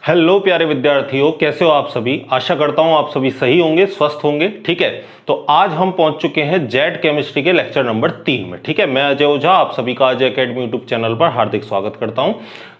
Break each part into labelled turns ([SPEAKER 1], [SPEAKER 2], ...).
[SPEAKER 1] Hello प्यारे विद्यार्थियों, कैसे हो आप सभी। आशा करता हूं आप सभी सही होंगे, स्वस्थ होंगे। ठीक है, तो आज हम पहुंच चुके हैं जेड केमिस्ट्री के लेक्चर नंबर 3 में। ठीक है, मैं अजय ओझा आप सभी का अजय एकेडमी यूट्यूब चैनल पर हार्दिक स्वागत करता हूं।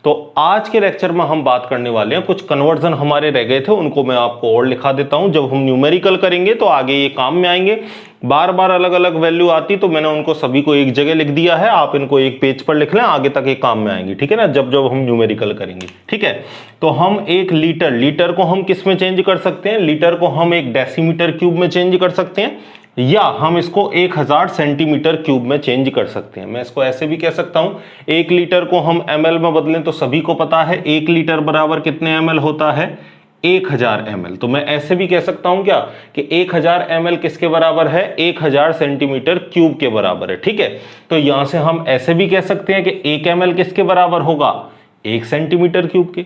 [SPEAKER 1] तो आज के लेक्चर में हम बात करने वाले हैं, कुछ कन्वर्जन हमारे रह गए थे, उनको मैं आपको और लिखा देता हूं। जब हम न्यूमेरिकल करेंगे तो आगे ये काम में आएंगे। बार बार अलग अलग वैल्यू आती तो मैंने उनको सभी को एक जगह लिख दिया है, आप इनको एक पेज पर लिख लें, आगे तक ये काम में आएंगी। ठीक है ना, जब जब हम न्यूमेरिकल करेंगे। ठीक है, तो हम एक लीटर को हम किस में चेंज कर सकते हैं? लीटर को हम एक डेसीमीटर क्यूब में चेंज कर सकते हैं, या हम इसको 1000 सेंटीमीटर क्यूब में चेंज कर सकते हैं। मैं इसको ऐसे भी कह सकता हूं, 1 लीटर को हम ml में बदलें तो सभी को पता है 1 लीटर बराबर कितने ml होता है? 1000 ml। तो मैं ऐसे भी कह सकता हूं क्या कि 1000 ml किसके बराबर है? 1000 सेंटीमीटर क्यूब के बराबर है। ठीक है, तो यहां से हम ऐसे भी कह सकते हैं कि 1 ml किसके बराबर होगा? 1 सेंटीमीटर क्यूब के।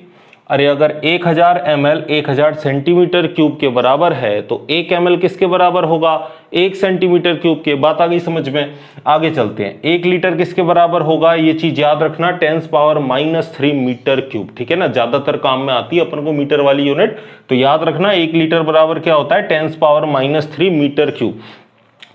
[SPEAKER 1] अरे अगर 1000 ml 1000 सेंटीमीटर क्यूब के बराबर है तो 1 ml किसके बराबर होगा? 1 सेंटीमीटर क्यूब के। बात आ गई समझ में? आगे चलते हैं। 1 लीटर किसके बराबर होगा? ये चीज याद रखना, 10⁻³ मीटर क्यूब। ठीक है ना, ज्यादातर काम में आती है अपन को मीटर वाली यूनिट, तो याद रखना 1 लीटर बराबर क्या होता है? 10⁻³ मीटर क्यूब।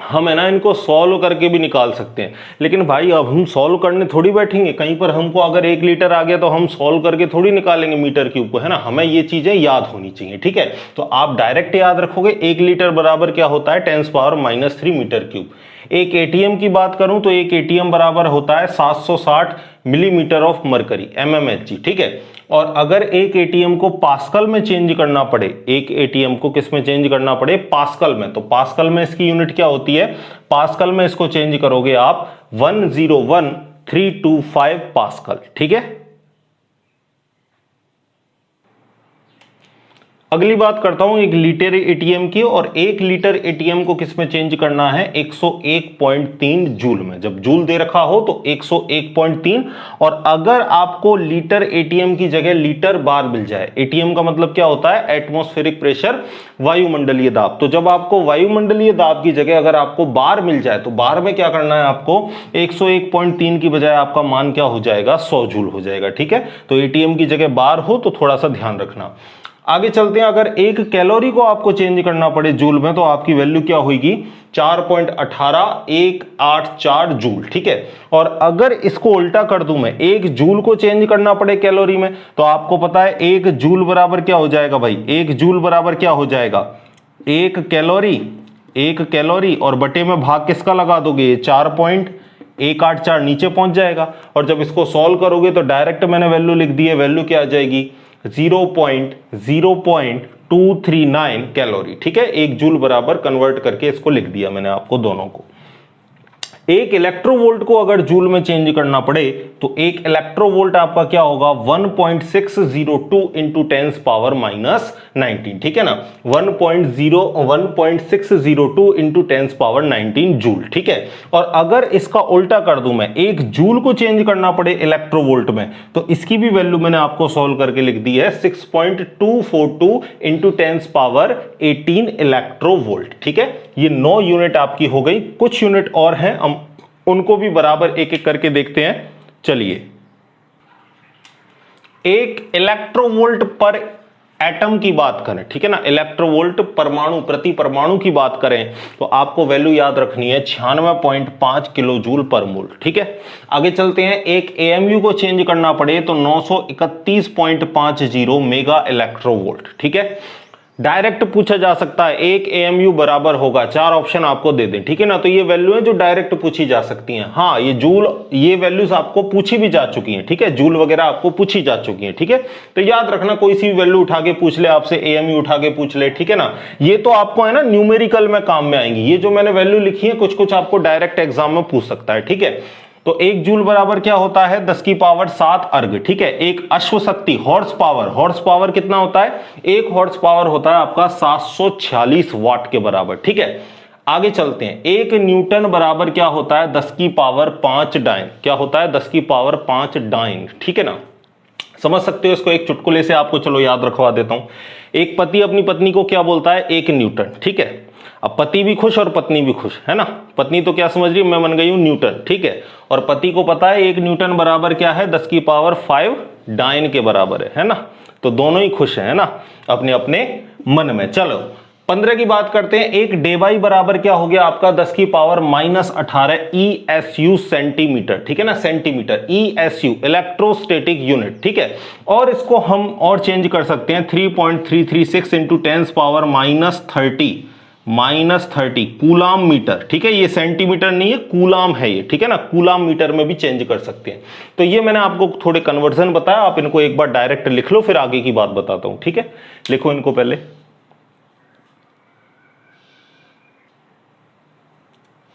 [SPEAKER 1] हम है ना इनको सॉल्व करके भी निकाल सकते हैं, लेकिन भाई अब हम सॉल्व करने थोड़ी बैठेंगे। कहीं पर हमको अगर 1 लीटर आ गया तो हम सॉल्व करके थोड़ी निकालेंगे मीटर क्यूब को, है ना। हमें ये चीजें याद होनी चाहिए। ठीक है, तो आप डायरेक्ट याद रखोगे 1 लीटर बराबर क्या होता है? 10⁻³ मीटर क्यूब। एक एटीएम की बात करूं तो एक एटीएम बराबर होता है 760 मिलीमीटर ऑफ मरकरी, mmHg। ठीक है, और अगर एक एटीएम को पास्कल में चेंज करना पड़े, एक एटीएम को किस में चेंज करना पड़े? पास्कल में, तो पास्कल में इसकी यूनिट क्या होती है? पास्कल में इसको चेंज करोगे आप 101325 पास्कल। ठीक है, अगली बात करता हूं एक लीटर एटीएम की, और 1 लीटर एटीएम को किस में चेंज करना है? 101.3 जूल में। जब जूल दे रखा हो तो 101.3, और अगर आपको लीटर एटीएम की जगह लीटर बार मिल जाए, एटीएम का मतलब क्या होता है? एटमॉस्फेरिक प्रेशर, वायुमंडलीय दाब। तो जब आपको वायुमंडलीय दाब की जगह अगर आपको बार मिल जाए तो बार में क्या करना है आपको? 101.3 की बजाय आपका मान क्या हो जाएगा? 100 जूल हो जाएगा। ठीक है, तो एटीएम की जगह बार हो तो थोड़ा सा ध्यान रखना। आगे चलते हैं, अगर 1 कैलोरी को आपको चेंज करना पड़े जूल में तो आपकी वैल्यू क्या होगी? 4.18184 जूल। ठीक है, और अगर इसको उल्टा कर दूं मैं, 1 जूल को चेंज करना पड़े कैलोरी में, तो आपको पता है 1 जूल बराबर क्या हो जाएगा भाई? 1 जूल बराबर क्या हो जाएगा? 1 कैलोरी और बटे में भाग किसका लगा दोगे? 4.184 नीचे पहुंच जाएगा। और जब इसको सॉल्व करोगे तो डायरेक्ट मैंने वैल्यू लिख दी है, वैल्यू क्या आ जाएगी? 0.0239 कैलोरी। ठीक है, 1 जूल बराबर कन्वर्ट करके इसको लिख दिया मैंने आपको दोनों को। 1 इलेक्ट्रोवोल्ट को अगर जूल में चेंज करना पड़े तो 1 इलेक्ट्रोवोल्ट आपका क्या होगा? 1.602 इंटू 10⁻⁻19। ठीक है ना, 1.602 इंटू 10⁻19 जूल। ठीक है, और अगर इसका उल्टा कर दूं मैं, 1 जूल को चेंज करना पड़े इलेक्ट्रोवोल्ट में, तो इसकी भी वैल्यू मैंने आपको सॉल्व करके लिख दी है, 6.242 इंटू 10⁻18 इलेक्ट्रोवोल्ट। ठीक है, ये 9 यूनिट आपकी हो गई। कुछ यूनिट और हैं, हम उनको भी बराबर एक एक करके देखते हैं। चलिए, 1 इलेक्ट्रोवोल्ट पर एटम की बात करें, ठीक है ना, इलेक्ट्रोवोल्ट परमाणु प्रति परमाणु की बात करें तो आपको वैल्यू याद रखनी है 96.5 किलो जूल पर मोल। ठीक है, आगे चलते हैं। 1 एएमयू को चेंज करना पड़े तो 931.50 मेगा इलेक्ट्रोवोल्ट। ठीक है, डायरेक्ट पूछा जा सकता है 1 एएमयू बराबर होगा, 4 ऑप्शन आपको दे दें। ठीक है ना, तो ये वैल्यू है जो डायरेक्ट पूछी जा सकती हैं। हाँ, ये जूल, ये वैल्यूज आपको पूछी भी जा चुकी हैं। ठीक है, जूल वगैरह आपको पूछी जा चुकी हैं। ठीक है, तो याद रखना, कोई सी वैल्यू उठा के पूछ ले आपसे, एएमयू उठा के पूछ ले। ठीक है ना, ये तो आपको है ना न्यूमेरिकल में काम में आएंगी। ये जो मैंने वैल्यू लिखी है कुछ कुछ आपको डायरेक्ट एग्जाम में पूछ सकता है। ठीक है, तो 1 जूल बराबर क्या होता है? 10⁻7 अर्ग। ठीक है, एक अश्व शक्ति, हॉर्स पावर कितना होता है? 1 हॉर्स पावर होता है आपका 746 वाट के बराबर। ठीक है, आगे चलते हैं। 1 न्यूटन बराबर क्या होता है? 10⁵ डाइन। क्या होता है? 10⁵ डाइन। ठीक है ना, समझ सकते हो इसको, एक चुटकुले से आपको चलो याद रखवा देता हूं। एक पति अपनी पत्नी को क्या बोलता है? 1 न्यूटन। ठीक है, अब पति भी खुश और पत्नी भी खुश, है ना। पत्नी तो क्या समझ रही है? मैं बन गई हूं न्यूटन। ठीक है, और पति को पता है 1 न्यूटन बराबर क्या है? 10⁵ डाइन के बराबर है ना। तो दोनों ही खुश है ना अपने अपने मन में। चलो 15 की बात करते हैं। एक डेबाई बराबर क्या हो गया आपका 10 की पावर -18 ESU सेंटीमीटर, ठीक है ना, सेंटीमीटर ESU इलेक्ट्रोस्टैटिक यूनिट, ठीक है। और इसको हम और चेंज कर सकते हैं 3.336 इंटू 10 पावर -30 कूलाम मीटर, ठीक है। ये सेंटीमीटर नहीं है, कूलाम है ये, ठीक है ना, कूलाम मीटर में भी चेंज कर सकते हैं। तो ये मैंने आपको थोड़े कन्वर्जन बताया, आप इनको एक बार डायरेक्ट लिख लो, फिर आगे की बात बताता हूं, ठीक है। लिखो इनको पहले,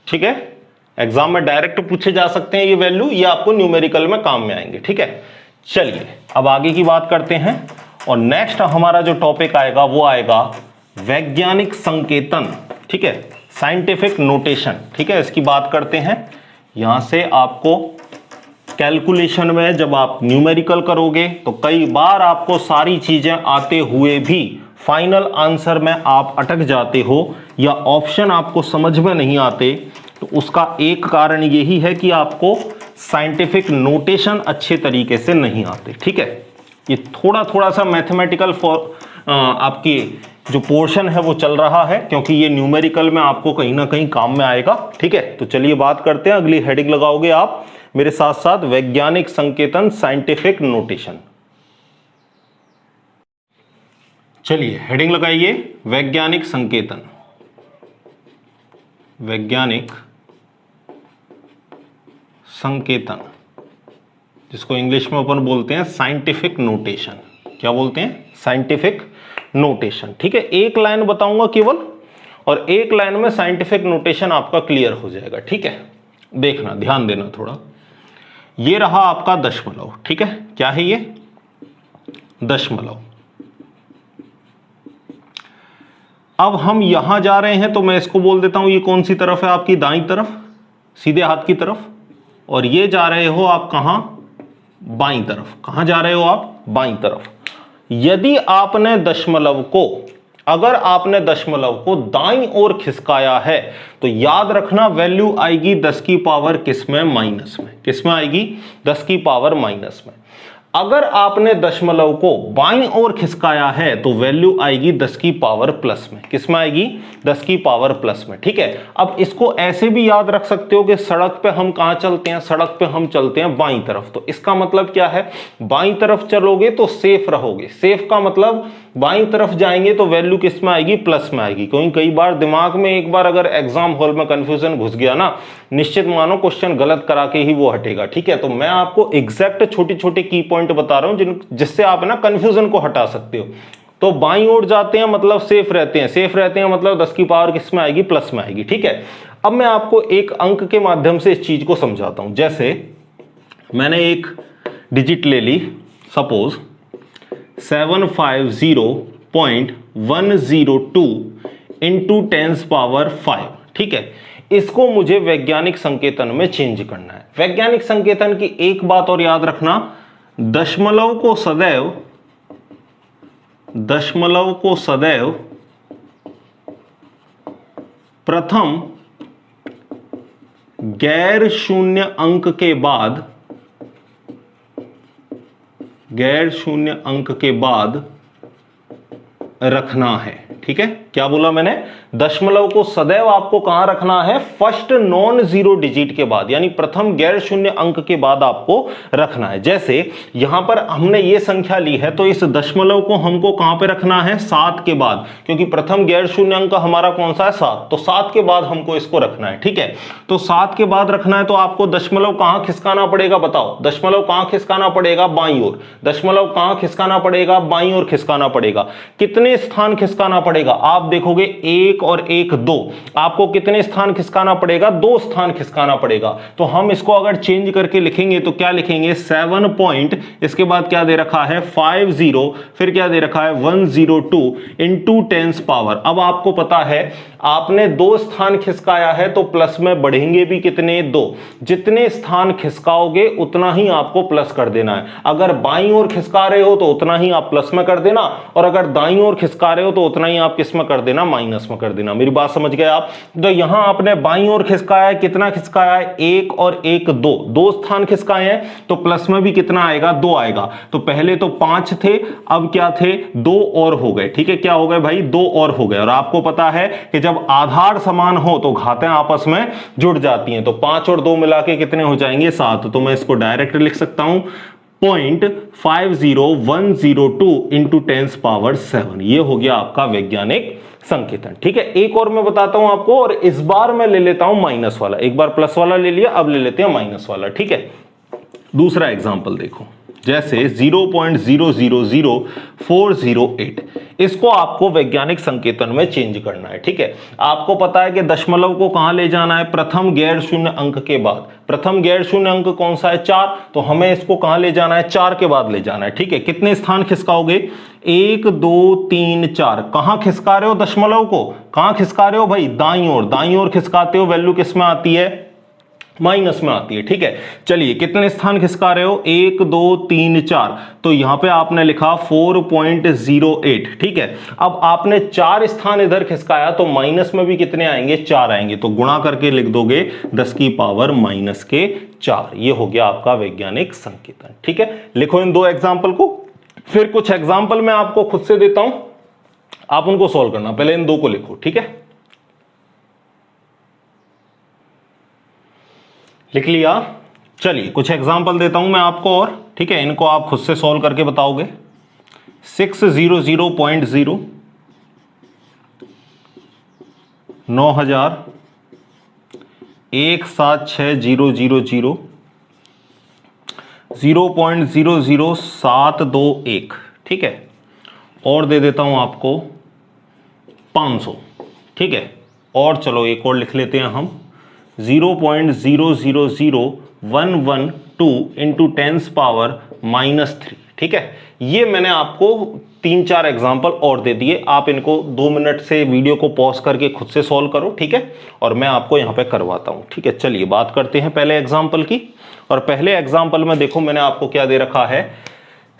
[SPEAKER 1] ठीक है। एग्जाम में डायरेक्ट पूछे जा सकते हैं ये वैल्यू, ये आपको न्यूमेरिकल में काम में आएंगे, ठीक है। चलिए अब आगे की बात करते हैं, और नेक्स्ट हमारा जो टॉपिक आएगा वो आएगा वैज्ञानिक संकेतन, ठीक है, साइंटिफिक नोटेशन, ठीक है। इसकी बात करते हैं। यहां से आपको कैलकुलेशन में जब आप न्यूमेरिकल करोगे तो कई बार आपको सारी चीजें आते हुए भी फाइनल आंसर में आप अटक जाते हो या ऑप्शन आपको समझ में नहीं आते, तो उसका एक कारण यही है कि आपको साइंटिफिक नोटेशन अच्छे तरीके से नहीं आते, ठीक है। ये थोड़ा थोड़ा सा मैथमेटिकल आपकी जो पोर्शन है वो चल रहा है, क्योंकि ये न्यूमेरिकल में आपको कहीं ना कहीं काम में आएगा, ठीक है। तो चलिए बात करते हैं, अगली हेडिंग लगाओगे आप मेरे साथ साथ, वैज्ञानिक संकेतन साइंटिफिक नोटेशन। चलिए हेडिंग लगाइए, वैज्ञानिक संकेतन, वैज्ञानिक संकेतन, जिसको इंग्लिश में अपन बोलते हैं साइंटिफिक नोटेशन। क्या बोलते हैं? साइंटिफिक नोटेशन, ठीक है। एक लाइन बताऊंगा केवल, और एक लाइन में साइंटिफिक नोटेशन आपका क्लियर हो जाएगा, ठीक है। देखना, ध्यान देना थोड़ा। ये रहा आपका दशमलव, ठीक है। क्या है ये? दशमलव। अब हम यहां जा रहे हैं तो मैं इसको बोल देता हूं, ये कौन सी तरफ है आपकी? दाईं तरफ, सीधे हाथ की तरफ। और ये जा रहे हो आप कहां? बाईं तरफ। कहां जा रहे हो आप? बाईं तरफ। यदि आपने दशमलव को, अगर आपने दशमलव को दाईं ओर खिसकाया है तो याद रखना वैल्यू आएगी 10 की पावर किस में? माइनस में। किस में आएगी? 10 की पावर माइनस में। अगर आपने दशमलव को बाईं ओर खिसकाया है तो वैल्यू आएगी 10 की पावर प्लस में। किस में आएगी? 10 की पावर प्लस में, ठीक है। अब इसको ऐसे भी याद रख सकते हो कि सड़क पे हम कहां चलते हैं? सड़क पे हम चलते हैं बाईं तरफ। तो इसका मतलब क्या है? बाईं तरफ चलोगे तो सेफ रहोगे। सेफ का मतलब बाईं तरफ जाएंगे तो वैल्यू किस में आएगी? प्लस में आएगी। क्योंकि कई बार दिमाग में एक बार अगर एग्जाम हॉल में कंफ्यूजन घुस गया ना, निश्चित मानो क्वेश्चन गलत करा के ही वो हटेगा, ठीक है। तो मैं आपको एग्जैक्ट छोटे छोटे की पॉइंट बता रहा हूं जिससे आप ना कंफ्यूजन को हटा सकते हो। तो बाईं ओर जाते हैं मतलब सेफ रहते हैं, सेफ रहते हैं मतलब 10 की पावर किस में आएगी? प्लस में आएगी, ठीक है। अब मैं आपको एक अंक के माध्यम से इस चीज को समझाता हूं। जैसे मैंने एक डिजिट ले ली, सपोज 750.102 इंटू 10 पावर 5, ठीक है। इसको मुझे वैज्ञानिक संकेतन में चेंज करना है। वैज्ञानिक संकेतन की एक बात और याद रखना, दशमलव को सदैव प्रथम गैर शून्य अंक के बाद रखना है, ठीक है। क्या बोला मैंने? दशमलव को सदैव आपको कहां रखना है? फर्स्ट नॉन जीरो डिजिट के बाद, यानी प्रथम गैर शून्य अंक के बाद आपको रखना है। जैसे यहां पर हमने ये संख्या ली है तो इस दशमलव को हमको कहां पे रखना है? 7 के बाद, क्योंकि प्रथम गैर शून्य अंक हमारा कौन सा है? 7। तो 7 के बाद हमको इसको रखना है, ठीक है। तो 7 के बाद रखना है तो आपको दशमलव कहां खिसकाना पड़ेगा? बताओ, दशमलव कहां खिसकाना पड़ेगा? बाईं ओर। दशमलव कहां खिसकाना पड़ेगा? बाईं ओर खिसकाना पड़ेगा। कितने स्थान खिसकाना पड़ेगा? आप देखोगे 1 और 1 2, आपको कितने स्थान खिसकाना पड़ेगा? 2 स्थान खिसकाना पड़ेगा। तो हम इसको अगर चेंज करके लिखेंगे तो क्या लिखेंगे? 7 पॉइंट, इसके बाद क्या दे रखा है? 50, फिर क्या दे रखा है? 102 इंटू 10 पावर। अब आपको पता है आपने 2 स्थान खिसकाया है तो प्लस में बढ़ेंगे भी कितने? 2। जितने स्थान खिसकाओगे उतना ही आपको प्लस कर देना है। अगर बाईं ओर खिसका रहे हो तो उतना ही आप प्लस में कर देना, और अगर दाईं ओर ओर खिसका रहे हो तो उतना ही आप किस में कर देना, माइनस में कर देना। मेरी बात समझ गए आप? तो यहां आपने बाईं ओर खिसकाया है, कितना खिसकाया है, 1 और 1 2, 2 स्थान खिसकाए हैं, तो प्लस में भी कितना आएगा, 2 आएगा। तो पहले तो 5 थे, अब क्या थे, 2 और हो गए। ठीक है, क्या हो गए भाई, 2 और हो गए। और आपको पता है कि जब आधार समान हो तो घातें आपस में जुड़ जाती हैं, तो 5 और 2 मिला के कितने हो जाएंगे, 7। तो मैं इसको डायरेक्ट लिख सकता हूं 0.50102 इंटू 10 पावर 7। ये हो गया आपका वैज्ञानिक संकेतन। ठीक है, एक और मैं बताता हूं आपको, और इस बार मैं ले लेता हूं माइनस वाला। एक बार प्लस वाला ले लिया, अब ले लेते हैं माइनस वाला। ठीक है, दूसरा एग्जांपल देखो, जैसे 0.000408, इसको आपको वैज्ञानिक संकेतन में चेंज करना है। ठीक है, आपको पता है कि दशमलव को कहां ले जाना है, प्रथम गैर शून्य अंक के बाद। प्रथम गैर शून्य अंक कौन सा है, 4, तो हमें इसको कहां ले जाना है, 4 के बाद ले जाना है। ठीक है, कितने स्थान खिसकाओगे, 1 2 3 4। कहां खिसका रहे हो दशमलव को, कहां खिसका रहे हो भाई, दाईं ओर। दाईं ओर खिसकाते हो, वैल्यू किस में आती है, माइनस में आती है। ठीक है, चलिए कितने स्थान खिसका रहे हो, 1 2 3 4, तो यहां पे आपने लिखा 4.08। ठीक है, अब आपने 4 स्थान इधर खिसकाया तो माइनस में भी कितने आएंगे, 4 आएंगे। तो गुणा करके लिख दोगे 10 की पावर -4। ये हो गया आपका वैज्ञानिक संकेतन। ठीक है, लिखो इन 2 एग्जाम्पल को, फिर कुछ एग्जाम्पल मैं आपको खुद से देता हूं, आप उनको सॉल्व करना। पहले इन 2 को लिखो। ठीक है, लिख लिया। चलिए कुछ एग्जांपल देता हूं मैं आपको और। ठीक है, इनको आप खुद से सॉल्व करके बताओगे। 600.0, 9000, 176000, 0.00721। ठीक है, और दे देता हूं आपको 500। ठीक है, और चलो एक और लिख लेते हैं हम, 0.000112 इंटू 10 पावर -3। ठीक है, ये मैंने आपको 3-4 एग्जाम्पल और दे दिए। आप इनको 2 मिनट से वीडियो को पॉज करके खुद से सॉल्व करो। ठीक है, और मैं आपको यहाँ पे करवाता हूँ। ठीक है, चलिए बात करते हैं पहले एग्जाम्पल की। और पहले एग्जाम्पल में देखो मैंने आपको क्या दे रखा है,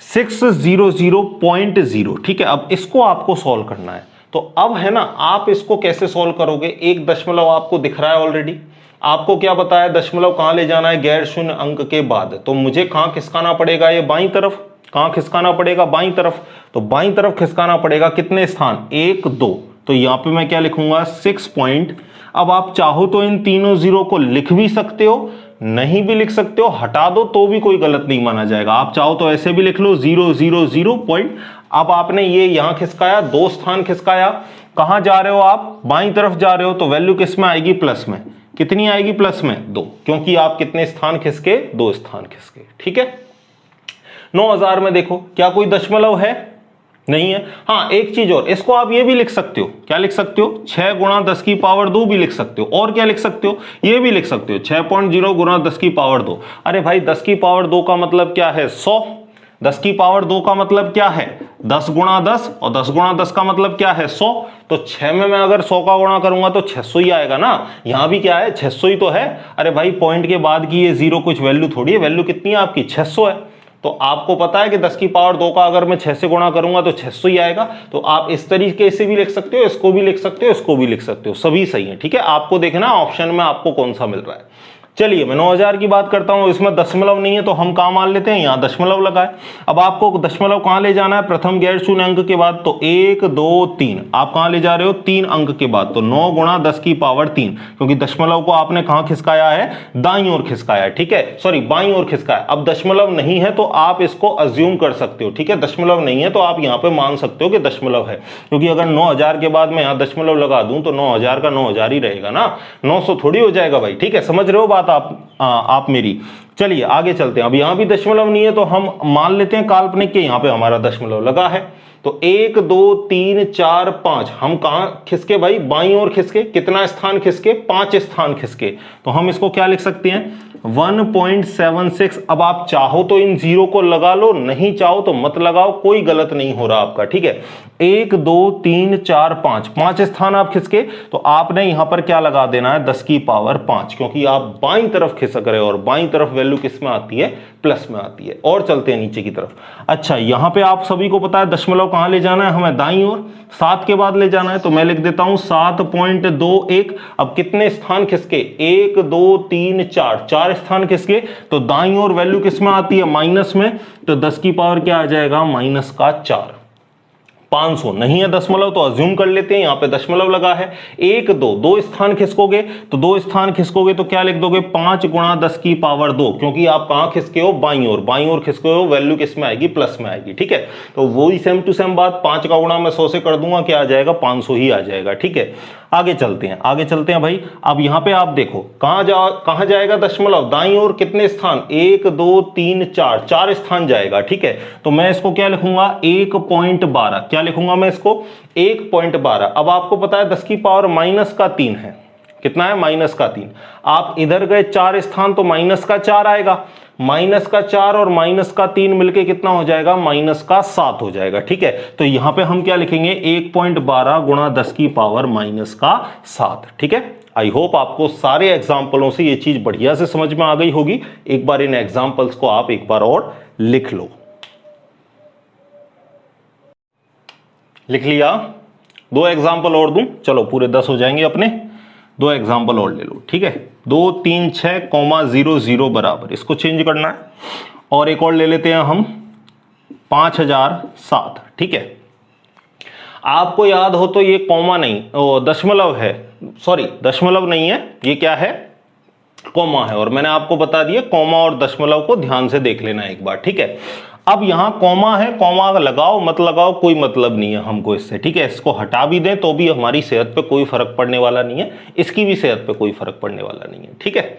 [SPEAKER 1] 600.0। ठीक है, अब इसको आपको सॉल्व करना है। तो अब है ना, आप इसको कैसे सॉल्व करोगे, एक दशमलव आपको दिख रहा है ऑलरेडी। आपको क्या बताया, दशमलव कहां ले जाना है, गैर शून्य अंक के बाद। तो मुझे कहां खिसकाना पड़ेगा, ये बाईं तरफ। कहां खिसकाना पड़ेगा, बाईं तरफ। तो बाईं तरफ खिसकाना पड़ेगा, कितने स्थान, 1 2। तो यहां पे मैं क्या लिखूंगा, 6 पॉइंट। अब आप चाहो तो इन तीनों जीरो को लिख भी सकते हो, नहीं भी लिख सकते हो, हटा दो तो भी कोई गलत नहीं माना जाएगा। आप चाहो तो ऐसे भी लिख लो, 000 पॉइंट। अब आपने ये यहां खिसकाया, 2 स्थान खिसकाया। कहां जा रहे हो आप, बाईं तरफ जा रहे हो, तो वैल्यू किस में आएगी, प्लस में। कितनी आएगी, प्लस में 2, क्योंकि आप कितने स्थान खिसके, 2 स्थान खिसके। ठीक है, 9000 में देखो क्या कोई दशमलव है, नहीं है। हाँ, एक चीज और, इसको आप ये भी लिख सकते हो, क्या लिख सकते हो, 6 गुणा 10 की पावर 2 भी लिख सकते हो। और क्या लिख सकते हो, ये भी लिख सकते हो, 6.0 गुणा 10 की पावर 2। अरे भाई 10 की पावर 2 का मतलब क्या है, 100। 10 की पावर 2 का मतलब क्या है, 10 गुणा 10, और 10 गुणा 10 का मतलब क्या है, 100। तो 6 में मैं अगर 100 का गुणा करूंगा तो 600 ही आएगा ना। यहां भी क्या है, 600 ही तो है। अरे भाई पॉइंट के बाद की ये जीरो कुछ वैल्यू थोड़ी है, वैल्यू कितनी है आपकी, 600 है। तो आपको पता है कि 10 की पावर 2 का अगर मैं 6 से गुणा करूंगा तो 600 ही आएगा। तो आप इस तरीके से भी लिख सकते हो, इसको भी लिख सकते हो, इसको भी लिख सकते हो, सभी सही है। ठीक है, आपको देखना ऑप्शन में आपको कौन सा मिल रहा है। चलिए मैं 9000 की बात करता हूं, इसमें दशमलव नहीं है तो हम कहां मान लेते हैं, यहां दशमलव लगाए। अब आपको दशमलव कहां ले जाना है, प्रथम गैर शून्य अंक के बाद। तो 1 2 3 आप कहां ले जा रहे हो, 3 अंक के बाद। तो 9 गुणा 10 की पावर 3, क्योंकि दशमलव को आपने कहां खिसकाया है, दाईं ओर खिसकाया है। ठीक है, सॉरी बाईं ओर खिसकाया। अब दशमलव नहीं है तो आप इसको अज्यूम कर सकते हो। ठीक है, दशमलव नहीं है तो आप यहां पर मान सकते हो कि दशमलव है, क्योंकि अगर 9000 के बाद मैं यहां दशमलव लगा दूं तो 9000 का 9000 ही रहेगा ना, 900 थोड़ी हो जाएगा भाई। ठीक है, समझ रहे हो बात आप मेरी। चलिए आगे चलते हैं। अब यहां भी दशमलव नहीं है तो हम मान लेते हैं काल्पनिक के यहां पे हमारा दशमलव लगा है। तो 1 2 3 4 5 हम कहां खिसके भाई, बाईं ओर खिसके। कितना स्थान खिसके, 5 स्थान खिसके। तो हम इसको क्या लिख सकते हैं, 1.76। अब आप चाहो तो इन जीरो को लगा लो, नहीं चाहो तो मत लगाओ, कोई गलत नहीं हो रहा आपका। ठीक है, 1 2 3 4 5, 5 स्थान आप खिसके। तो आपने यहां पर क्या लगा देना है, 10 की पावर 5, क्योंकि आप बाईं तरफ खिसक रहे हो और बाईं तरफ वैल्यू किस में आती है, प्लस में आती है। और चलते हैं नीचे की तरफ। अच्छा, यहां पे आप सभी को पता है दशमलव कहाँ ले जाना है हमें, दाईं ओर, 7 के बाद ले जाना है। तो मैं लिख देता हूं 7.21। अब कितने स्थान खिसके, 1 2 3 4, 4 स्थान खिसके, तो दाईं ओर वैल्यू किस में आती है, माइनस में। तो 10 की पावर क्या आ जाएगा, -4। 500 नहीं है दशमलव, तो अज्यूम कर लेते हैं, यहां पे दशमलव लगा है। 1 2, 2 स्थान खिसकोगे, तो 2 स्थान खिसकोगे तो क्या लिख दोगे, 5 × 10 की पावर 2, क्योंकि आप कहां खिसके हो, बाईं ओर, बाईं ओर खिसके हो, वैल्यू किस में आएगी, प्लस में आएगी। ठीक है, तो वही सेम टू सेम बात, 5 का गुणा मैं 100 से कर दूंगा, क्या आ जाएगा, 500 ही आ जाएगा। ठीक है, आगे चलते हैं, आगे चलते हैं भाई। अब यहां पे आप देखो कहां जाएगा दशमलव, दाईं ओर कितने स्थान, 1 2 3 4, 4 स्थान जाएगा। ठीक है, तो मैं इसको क्या लिखूंगा, 1.12, क्या लिखूंगा मैं इसको, 1.12। अब आपको पता है 10 की पावर -3 है, कितना है, -3। आप इधर गए 4 स्थान, तो -4 आएगा, -4 और -3 मिलके कितना हो जाएगा, -7 हो जाएगा। ठीक है, तो यहां पे हम क्या लिखेंगे, 1.12 × 10 की पावर -7। ठीक है, आई होप आपको सारे एग्जाम्पलों से ये चीज बढ़िया से समझ में आ गई होगी। एक बार इन एग्जाम्पल्स को आप एक बार और लिख लो। लिख लिया, 2 एग्जाम्पल और दूं, चलो पूरे 10 हो जाएंगे अपने। 2 एग्जाम्पल और ले लो। ठीक है, 2 3 6, 0 0 बराबर, इसको चेंज करना है। और एक और ले लेते हैं हम, 5007। ठीक है, आपको याद हो तो ये कॉमा नहीं, दशमलव है, सॉरी दशमलव नहीं है, ये क्या है, कॉमा है। और मैंने आपको बता दिया कॉमा और दशमलव को ध्यान से देख लेना एक बार। ठीक है, अब यहां कॉमा है, कॉमा लगाओ मत लगाओ कोई मतलब नहीं है हमको इससे। ठीक है, इसको हटा भी दें तो भी हमारी सेहत पे कोई फर्क पड़ने वाला नहीं है, इसकी भी सेहत पे कोई फर्क पड़ने वाला नहीं है। ठीक है,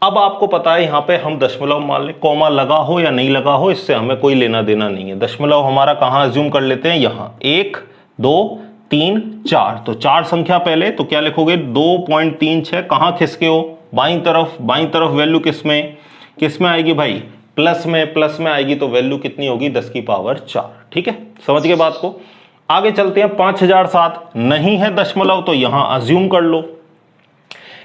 [SPEAKER 1] अब आपको पता है यहां पे हम दशमलव मान लें, कॉमा लगा हो या नहीं लगा हो इससे हमें कोई लेना देना नहीं है। दशमलव हमारा कहां अज्यूम कर लेते हैं, यहां 1 2 3 4, तो 4 संख्या पहले, तो क्या लिखोगे, 2.36। कहां खिसके हो, बाईं तरफ, बाईं तरफ वैल्यू किस में आएगी भाई, प्लस में आएगी, तो वैल्यू कितनी होगी, 10 की पावर 4। ठीक है, समझ गए बात को। आगे चलते हैं, 5007 नहीं है दशमलव, तो यहां अज्यूम कर लो,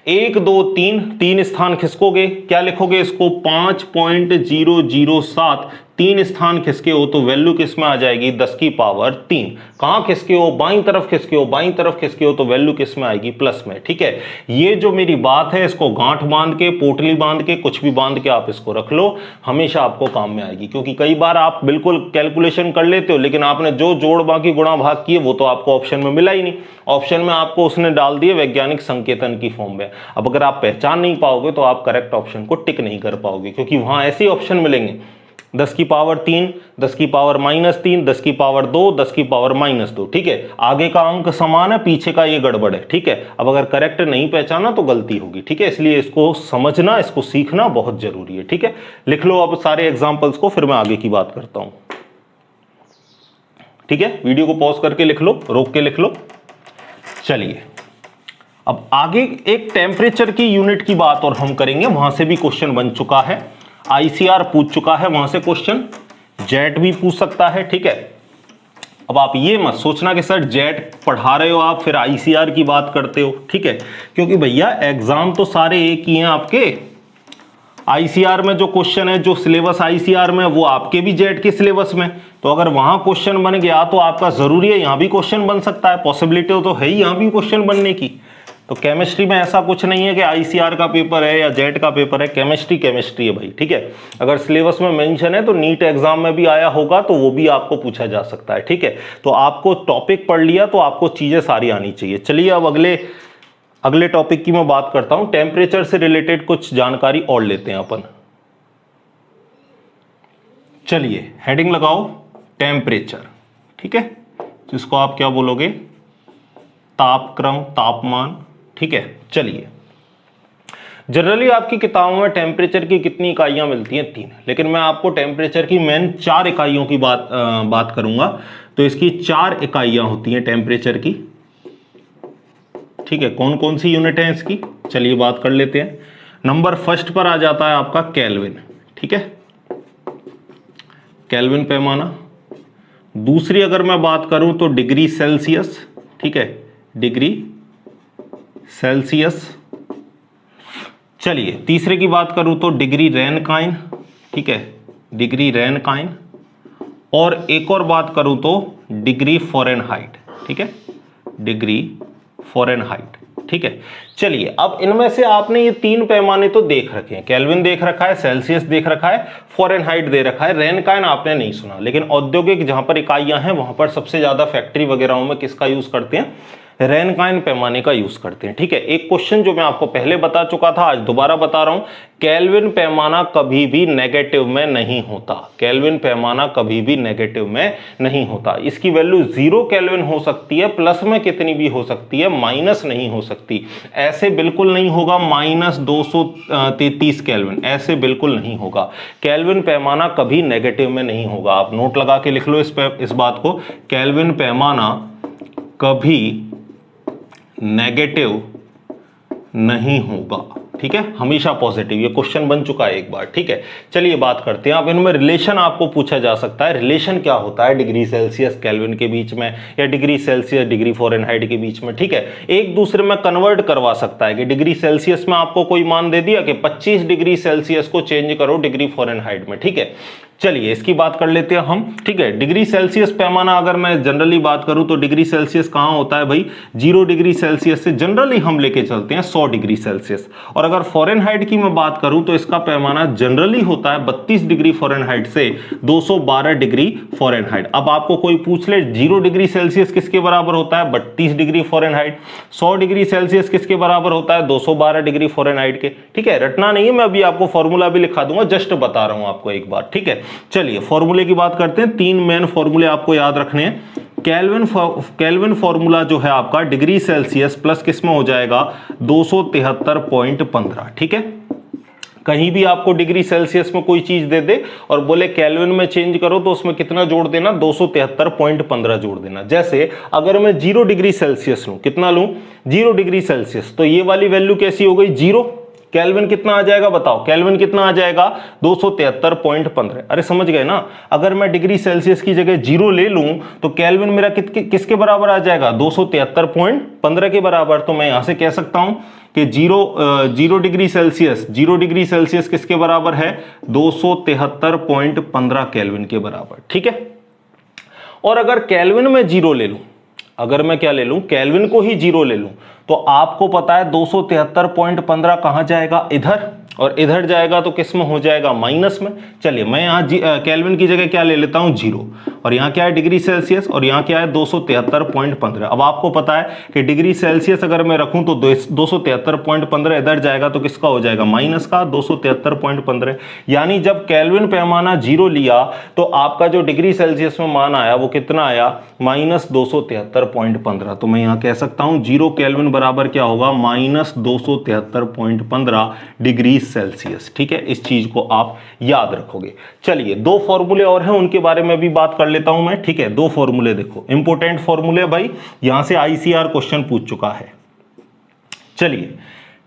[SPEAKER 1] 1 2 3, 3 स्थान खिसकोगे, क्या लिखोगे इसको, 5.007, 3 स्थान खिसके हो, तो वैल्यू किस में आ जाएगी, 10 की पावर 3। कहां खिसके हो, बाईं तरफ खिसके हो, बाईं तरफ खिसके हो, तो वैल्यू किस में आएगी, प्लस में। ठीक है, ये जो मेरी बात है इसको गांठ बांध के, पोटली बांध के, कुछ भी बांध के आप इसको रख लो, हमेशा आपको काम में आएगी। क्योंकि कई बार आप बिल्कुल कैलकुलेशन कर लेते हो, लेकिन आपने जो जोड़ बाकी गुणा भाग किए वो तो आपको ऑप्शन में मिला ही नहीं, ऑप्शन में आपको उसने डाल दिए वैज्ञानिक संकेतन की फॉर्म में। अब अगर आप पहचान नहीं पाओगे तो आप करेक्ट ऑप्शन को टिक नहीं कर पाओगे, क्योंकि वहां ऐसे ऑप्शन मिलेंगे 10 की पावर 3, 10 की पावर -3, 10 की पावर 2, 10 की पावर -2। ठीक है, आगे का अंक समान है, पीछे का ये गड़बड़ है। ठीक है, अब अगर करेक्ट नहीं पहचाना तो गलती होगी। ठीक है, इसलिए इसको समझना, इसको सीखना बहुत जरूरी है। ठीक है, लिख लो अब सारे एग्जाम्पल्स को, फिर मैं आगे की बात करता हूं। ठीक है, वीडियो को पॉज करके लिख लो, रोक के लिख लो। चलिए अब आगे एक टेम्परेचर की यूनिट की बात और हम करेंगे, वहां से भी क्वेश्चन बन चुका है, आईसीआर पूछ चुका है वहां से क्वेश्चन, जेट भी पूछ सकता है। ठीक है, अब आप ये मत सोचना कि सर जेट पढ़ा रहे हो आप फिर आईसीआर की बात करते हो। ठीक है, क्योंकि भैया एग्जाम तो सारे एक ही हैं आपके। आईसीआर में जो क्वेश्चन है, जो सिलेबस आईसीआर में, वो आपके भी जेट के सिलेबस में, तो अगर वहां क्वेश्चन बन गया तो आपका जरूरी है यहां भी क्वेश्चन बन सकता है, पॉसिबिलिटी तो है ही यहां भी क्वेश्चन बनने की। तो केमिस्ट्री में ऐसा कुछ नहीं है कि आईसीआर का पेपर है या जेट का पेपर है, केमिस्ट्री केमिस्ट्री है भाई। ठीक है, अगर सिलेबस में मेंशन है तो नीट एग्जाम में भी आया होगा तो वो भी आपको पूछा जा सकता है। ठीक है, तो आपको टॉपिक पढ़ लिया तो आपको चीजें सारी आनी चाहिए। चलिए अब अगले टॉपिक की मैं बात करता हूं, टेम्परेचर से रिलेटेड कुछ जानकारी और लेते हैं अपन। चलिए हेडिंग लगाओ, टेम्परेचर। ठीक है, तो इसको आप क्या बोलोगे, तापक्रम, तापमान। ठीक है, चलिए जनरली आपकी किताबों में टेम्परेचर की कितनी इकाइयां मिलती हैं, 3, लेकिन मैं आपको टेम्परेचर की मेन 4 इकाइयों की बात करूंगा। तो इसकी 4 इकाइयां होती हैं टेम्परेचर की। ठीक है, कौन कौन सी यूनिट है इसकी, चलिए बात कर लेते हैं। नंबर फर्स्ट पर आ जाता है आपका केल्विन। ठीक है, केल्विन पैमाना। दूसरी अगर मैं बात करूं तो डिग्री सेल्सियस। ठीक है, डिग्री सेल्सियस। चलिए तीसरे की बात करूं तो डिग्री रेनकाइन। ठीक है, डिग्री रेनकाइन। और एक और बात करूं तो डिग्री फ़ारेनहाइट, ठीक है, डिग्री फ़ारेनहाइट, ठीक है। चलिए अब इनमें से आपने ये 3 पैमाने तो देख रखे हैं, केल्विन देख रखा है, सेल्सियस देख रखा है, फ़ारेनहाइट दे रखा है, रेनकाइन आपने नहीं सुना। लेकिन औद्योगिक जहां पर इकाइयां हैं वहां पर सबसे ज्यादा फैक्ट्री वगैरह में किसका यूज करते हैं, रेनकाइन पैमाने का यूज करते हैं, ठीक है। एक क्वेश्चन जो मैं आपको पहले बता चुका था, आज दोबारा बता रहा हूं, केल्विन पैमाना कभी भी नेगेटिव में नहीं होता, केल्विन पैमाना कभी भी नेगेटिव में नहीं होता। इसकी वैल्यू 0 केल्विन हो सकती है, प्लस में कितनी भी हो सकती है, माइनस नहीं हो सकती। ऐसे बिल्कुल नहीं होगा -233 केल्विन, ऐसे बिल्कुल नहीं होगा। केल्विन पैमाना कभी नेगेटिव में नहीं होगा। आप नोट लगा के लिख लो इस बात को, केल्विन पैमाना कभी नेगेटिव नहीं होगा, ठीक है, हमेशा पॉजिटिव। ये क्वेश्चन बन चुका है एक बार, ठीक है। चलिए बात करते हैं। अब इनमें रिलेशन आपको पूछा जा सकता है, रिलेशन क्या होता है डिग्री सेल्सियस केल्विन के बीच में या डिग्री सेल्सियस डिग्री फ़ारेनहाइट के बीच में, ठीक है। एक दूसरे में कन्वर्ट करवा सकता है कि डिग्री सेल्सियस में आपको कोई मान दे दिया कि 25 डिग्री सेल्सियस को चेंज करो डिग्री फ़ारेनहाइट में, ठीक है। चलिए इसकी बात कर लेते हैं हम, ठीक है। डिग्री सेल्सियस पैमाना अगर मैं जनरली बात करूं तो डिग्री सेल्सियस कहां होता है भाई, 0 डिग्री सेल्सियस से जनरली हम लेके चलते हैं 100 डिग्री सेल्सियस। और अगर फ़ारेनहाइट की मैं बात करूं तो इसका पैमाना जनरली होता है 32 डिग्री फ़ारेनहाइट से 212 डिग्री फ़ारेनहाइट। अब आपको कोई पूछ ले 0 डिग्री सेल्सियस किसके बराबर होता है, 32 डिग्री फ़ारेनहाइट, 100 डिग्री सेल्सियस किसके बराबर होता है, 212 डिग्री फ़ारेनहाइट के, ठीक है। रटना नहीं है, मैं अभी आपको फॉर्मूला भी लिखा दूंगा, जस्ट बता रहा हूं आपको एक बार, ठीक है। चलिए फॉर्मूले की बात करते हैं। 3 मेन फॉर्मूले आपको याद रखने हैं। केल्विन फॉर्मूला जो है आपका डिग्री सेल्सियस प्लस किसमें हो जाएगा, 273.15, ठीक है। कहीं भी आपको डिग्री सेल्सियस में कोई चीज दे दे और बोले केल्विन में चेंज करो तो उसमें कितना जोड़ देना, 273.15 जोड़ देना। जैसे अगर मैं 0 डिग्री सेल्सियस लूं, कितना लूं, 0 डिग्री सेल्सियस, तो ये वाली वैल्यू कैसी हो गई, 0। केल्विन कितना आ जाएगा बताओ, केल्विन कितना आ जाएगा, 273.15। अरे समझ गए ना, अगर मैं डिग्री सेल्सियस की जगह 0 ले लूं तो केल्विन मेरा किसके बराबर आ जाएगा, 273.15 के बराबर। तो मैं यहां से कह सकता हूं कि 0 डिग्री सेल्सियस किसके बराबर है, 273.15 केल्विन के बराबर, ठीक है। और अगर केल्विन में 0 ले लूं, अगर मैं क्या ले लूं, केल्विन को ही 0 ले लूं, तो आपको पता है 273.15 कहां जाएगा, इधर, और इधर जाएगा तो किस में हो जाएगा, माइनस में। चलिए मैं यहाँ केल्विन की जगह क्या ले लेता हूँ, 0, और यहाँ क्या है डिग्री सेल्सियस, और यहाँ क्या है 273.15। अब आपको पता है कि डिग्री सेल्सियस अगर मैं रखूं तो 273.15 इधर जाएगा तो किसका हो जाएगा, माइनस का, 273.15। यानी जब केल्विन पैमाना 0 लिया तो आपका जो डिग्री सेल्सियस में मान आया वो कितना आया, -273.15। तो मैं यहाँ कह सकता हूँ 0 केल्विन बराबर क्या होगा, -273.15 डिग्री सेल्सियस, ठीक है। इस चीज को आप याद रखोगे। चलिए 2 फॉर्मूले और हैं, उनके बारे में भी बात कर लेता हूं मैं, ठीक है। 2 फॉर्मूले देखो, इंपोर्टेंट फॉर्मूले भाई, यहां से आईसीआर क्वेश्चन पूछ चुका है। चलिए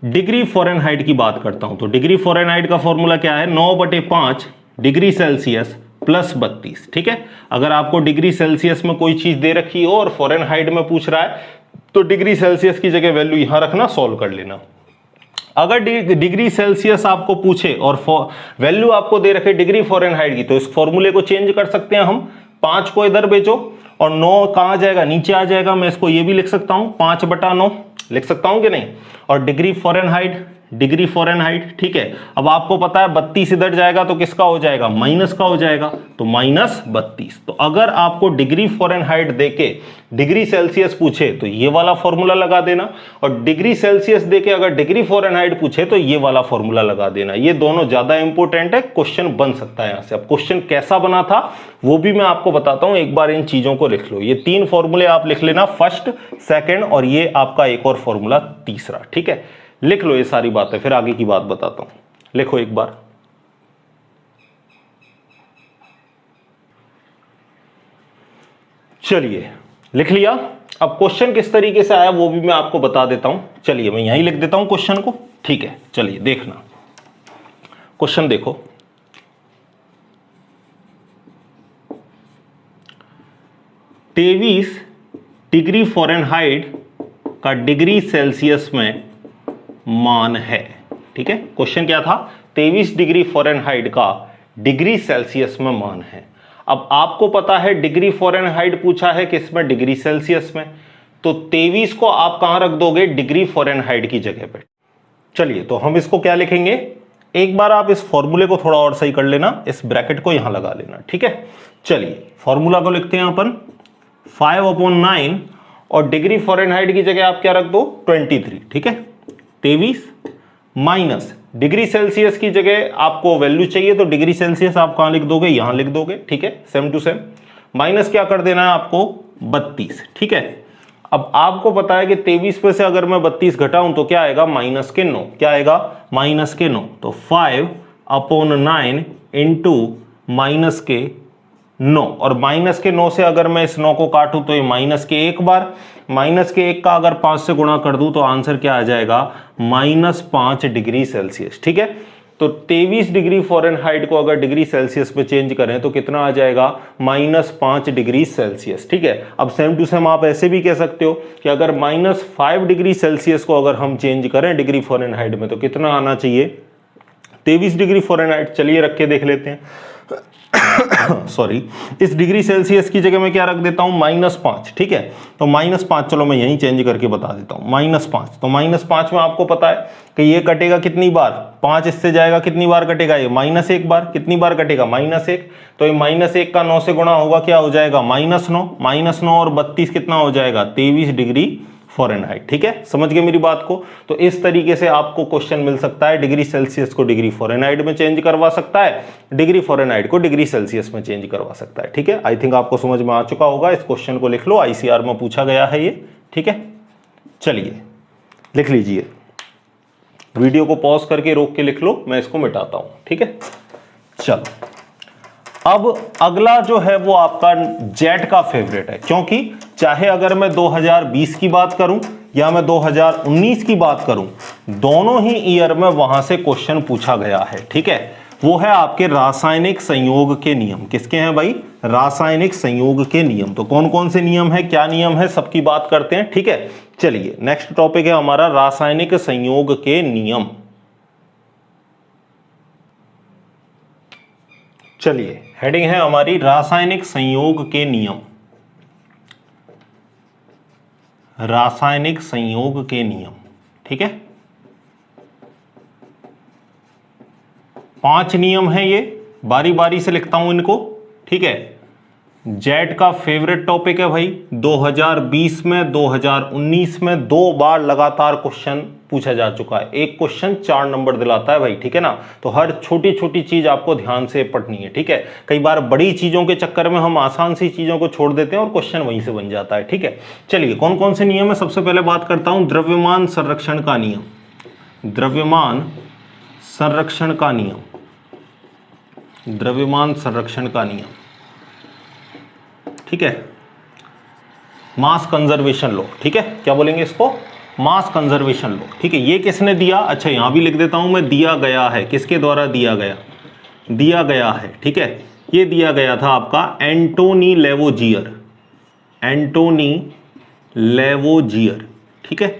[SPEAKER 1] डिग्री फ़ारेनहाइट की बात करता हूं, तो डिग्री फ़ारेनहाइट का फॉर्मूला क्या है, 9/5 डिग्री सेल्सियस प्लस 32, ठीक है। अगर आपको डिग्री सेल्सियस में कोई चीज दे रखी हो और फ़ारेनहाइट में पूछ रहा है तो डिग्री सेल्सियस की जगह वैल्यू यहां रखना, सॉल्व कर लेना। अगर डिग्री सेल्सियस आपको पूछे और वैल्यू आपको दे रखे डिग्री फ़ारेनहाइट की, तो इस फॉर्मूले को चेंज कर सकते हैं हम, 5 को इधर भेजो और 9 कहां जाएगा, नीचे आ जाएगा। मैं इसको ये भी लिख सकता हूं, 5/9 लिख सकता हूं कि नहीं। और डिग्री फ़ारेनहाइट, ठीक है। अब आपको पता है 32 इधर जाएगा तो किसका हो जाएगा, माइनस का हो जाएगा, तो -32। तो अगर आपको डिग्री फ़ारेनहाइट देके डिग्री सेल्सियस पूछे तो ये वाला फॉर्मूला लगा देना, और डिग्री सेल्सियस देके अगर डिग्री फ़ारेनहाइट पूछे तो ये वाला फॉर्मूला लगा देना। ये दोनों ज्यादा इंपॉर्टेंट है, क्वेश्चन बन सकता है यहां से। अब क्वेश्चन कैसा बना था वो भी मैं आपको बताता हूं, एक बार इन चीजों को लिख लो। ये 3 फॉर्मूले आप लिख लेना, फर्स्ट, सेकेंड, और ये आपका एक और फॉर्मूला तीसरा, ठीक है। लिख लो ये सारी बातें, फिर आगे की बात बताता हूं। लिखो एक बार, चलिए लिख लिया। अब क्वेश्चन किस तरीके से आया वो भी मैं आपको बता देता हूं। चलिए मैं यहीं लिख देता हूं क्वेश्चन को, ठीक है। चलिए देखना, क्वेश्चन देखो, तेईस डिग्री फ़ारेनहाइट का डिग्री सेल्सियस में मान है, ठीक है। क्वेश्चन क्या था, 23 डिग्री फ़ारेनहाइट का डिग्री सेल्सियस में मान है। अब आपको पता है डिग्री फ़ारेनहाइट पूछा है किसमें, डिग्री सेल्सियस में, तो 23 को आप कहां रख दोगे, डिग्री फ़ारेनहाइट की जगह पे। चलिए तो हम इसको क्या लिखेंगे, एक बार आप इस फॉर्मूले को थोड़ा और सही कर लेना, इस ब्रैकेट को यहां लगा लेना, ठीक है। चलिए फॉर्मूला को लिखते हैं अपन 5/9 और डिग्री फ़ारेनहाइट की जगह आप क्या रख दो 23, ठीक है। 23 माइनस डिग्री सेल्सियस की जगह आपको वैल्यू चाहिए तो डिग्री सेल्सियस आप कहां लिख दोगे, यहां लिख दोगे, ठीक है, सेम टू सेम। माइनस क्या कर देना है आपको 32, ठीक है। अब आपको पता है कि 23 पे से अगर मैं 32 घटाऊं तो क्या आएगा, माइनस के 9, क्या आएगा, माइनस के 9। तो 5/9 इंटू माइनस के 9, और माइनस के 9 से अगर मैं इस 9 को काटूं तो ये माइनस के 1 बार, माइनस के 1 का अगर 5 से गुणा कर दूं तो आंसर क्या आ जाएगा, -5 डिग्री सेल्सियस, ठीक है। तो 23 डिग्री फ़ारेनहाइट को अगर डिग्री सेल्सियस में चेंज करें तो कितना आ जाएगा, -5 डिग्री सेल्सियस, ठीक है। अब सेम टू सेम आप ऐसे भी कह सकते हो कि अगर -5 डिग्री सेल्सियस को अगर हम चेंज करें डिग्री फ़ारेनहाइट में तो कितना आना चाहिए, 23 डिग्री फ़ारेनहाइट। चलिए रख के देख लेते हैं सॉरी, इस डिग्री सेल्सियस की जगह मैं क्या रख देता हूं, -5, ठीक है। तो -5, चलो मैं यहीं चेंज करके बता देता हूं, -5। तो -5 में आपको पता है कि ये कटेगा कितनी बार, 5 इससे जाएगा, कितनी बार कटेगा ये, -1 बार, कितनी बार कटेगा, -1। तो ये -1 का 9 से गुणा होगा, क्या हो जाएगा, -9 और 32 कितना हो जाएगा, 23 डिग्री फ़ारेनहाइट, ठीक है। समझ गए मेरी बात को। तो इस तरीके से आपको क्वेश्चन मिल सकता है, डिग्री सेल्सियस को डिग्री फ़ारेनहाइट में चेंज करवा सकता है, डिग्री फ़ारेनहाइट को डिग्री सेल्सियस में चेंज करवा सकता है, ठीक है। आई थिंक आपको समझ में आ चुका होगा। इस क्वेश्चन को लिख लो, आईसीआर में पूछा गया है ये, ठीक है। चलिए लिख लीजिए, वीडियो को पॉज करके रोक के लिख लो, मैं इसको मिटाता हूं, ठीक है। चलो अब अगला जो है वो आपका जेट का फेवरेट है, क्योंकि चाहे अगर मैं 2020 की बात करूं या मैं 2019 की बात करूं, दोनों ही ईयर में वहां से क्वेश्चन पूछा गया है, ठीक है। वो है आपके रासायनिक संयोग के नियम। किसके हैं भाई, रासायनिक संयोग के नियम। तो कौन कौन से नियम है, क्या नियम है, सबकी बात करते हैं, ठीक है। चलिए नेक्स्ट टॉपिक है हमारा रासायनिक संयोग के नियम। चलिए हेडिंग है हमारी रासायनिक संयोग के नियम। रासायनिक संयोग के नियम, ठीक है। 5 नियम है ये, बारी बारी से लिखता हूं इनको, ठीक है। जेट का फेवरेट टॉपिक है भाई, 2020 में 2019 में 2 बार लगातार क्वेश्चन पूछा जा चुका है। एक क्वेश्चन 4 नंबर दिलाता है भाई, ठीक है ना। तो हर छोटी छोटी चीज आपको ध्यान से पढ़नी है, ठीक है। कई बार बड़ी चीजों के चक्कर में हम आसान सी चीजों को छोड़ देते हैं और क्वेश्चन वहीं से बन जाता है, ठीक है। चलिए कौन कौन से नियम है, सबसे पहले बात करता हूं द्रव्यमान संरक्षण का नियम। द्रव्यमान संरक्षण का नियम, द्रव्यमान संरक्षण का नियम, ठीक है। मास कंजर्वेशन लॉ, ठीक है। क्या बोलेंगे इसको, मास कंजर्वेशन लॉ, ठीक है। ये किसने दिया, अच्छा यहां भी लिख देता हूं मैं, दिया गया है, किसके द्वारा दिया गया, दिया गया है, ठीक है। ये दिया गया था आपका एंटोनी लेवोजियर, एंटोनी लेवोजियर, ठीक है।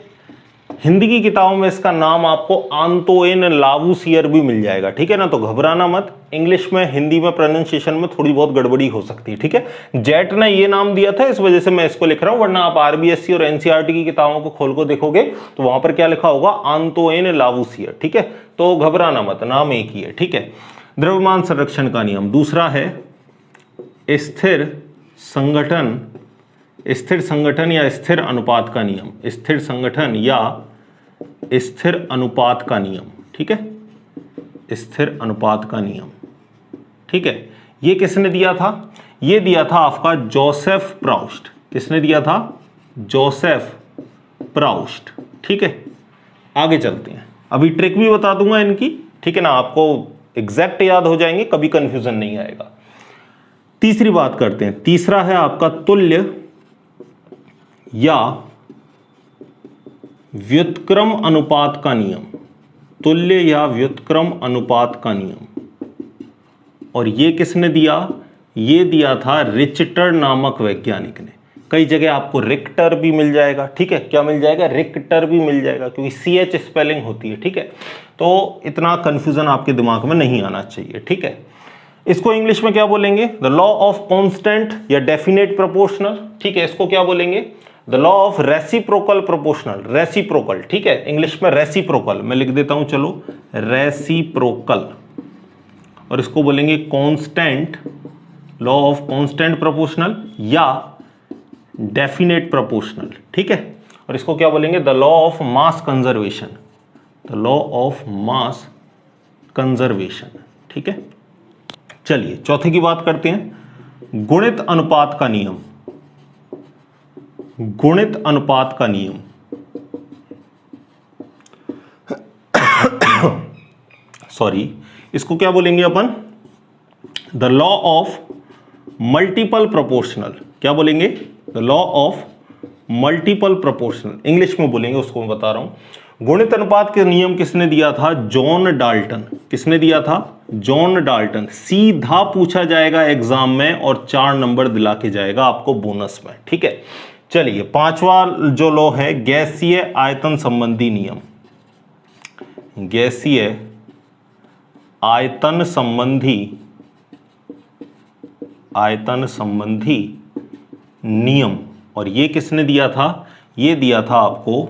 [SPEAKER 1] हिंदी की किताबों में इसका नाम आपको आंतोइन लावूसियर भी मिल जाएगा, ठीक है ना। तो घबराना मत, इंग्लिश में हिंदी में प्रोनाउंसिएशन में थोड़ी बहुत गड़बड़ी हो सकती है, ठीक है। जेट ने ये नाम दिया था इस वजह से मैं इसको लिख रहा हूं, वरना आप आरबीएससी और एनसीईआरटी की किताबों को खोल को देखोगे तो वहां पर क्या लिखा होगा, आंतोइन लावूसियर, ठीक है। तो घबराना मत, नाम एक ही है, ठीक है। द्रव्यमान संरक्षण का नियम। दूसरा है स्थिर संगठन, स्थिर संगठन या स्थिर अनुपात का नियम, स्थिर संगठन या स्थिर अनुपात का नियम, ठीक है। स्थिर अनुपात का नियम, ठीक है। ये किसने दिया था, ये दिया था आपका जोसेफ प्राउस्ट। किसने दिया था, जोसेफ प्राउस्ट, ठीक है। आगे चलते हैं, अभी ट्रिक भी बता दूंगा इनकी, ठीक है ना। आपको एग्जैक्ट याद हो जाएंगे, कभी कंफ्यूजन नहीं आएगा। तीसरी बात करते हैं, तीसरा है आपका तुल्य या व्युत्क्रम अनुपात का नियम, तुल्य या व्युत्क्रम अनुपात का नियम। और ये किसने दिया, ये दिया था रिचटर नामक वैज्ञानिक ने। कई जगह आपको रिक्टर भी मिल जाएगा, ठीक है। क्या मिल जाएगा, रिक्टर भी मिल जाएगा, क्योंकि CH स्पेलिंग होती है, ठीक है। तो इतना कंफ्यूजन आपके दिमाग में नहीं आना चाहिए, ठीक है। इसको इंग्लिश में क्या बोलेंगे? द लॉ ऑफ कांस्टेंट या डेफिनेट प्रोपोर्शनल, ठीक है। इसको क्या बोलेंगे? The law of reciprocal proportional, reciprocal, ठीक है, इंग्लिश में रेसिप्रोकल, मैं लिख देता हूं, चलो रेसिप्रोकल, और इसको बोलेंगे constant, law of constant proportional या डेफिनेट प्रोपोर्शनल, ठीक है। और इसको क्या बोलेंगे? The law of mass conservation, the law of mass conservation, ठीक है। चलिए चौथे की बात करते हैं, गुणित अनुपात का नियम, गुणित अनुपात का नियम। सॉरी, इसको क्या बोलेंगे अपन? The law of multiple proportional, क्या बोलेंगे? The law of multiple proportional, English में बोलेंगे, उसको मैं बता रहा हूं। गुणित अनुपात के नियम किसने दिया था? John Dalton. किसने दिया था? John Dalton. सीधा पूछा जाएगा एग्जाम में और 4 नंबर दिला के जाएगा आपको बोनस में, ठीक है। चलिए पांचवा जो लॉ है, गैसीय आयतन संबंधी नियम, गैसीय आयतन संबंधी नियम, और ये किसने दिया था? ये दिया था आपको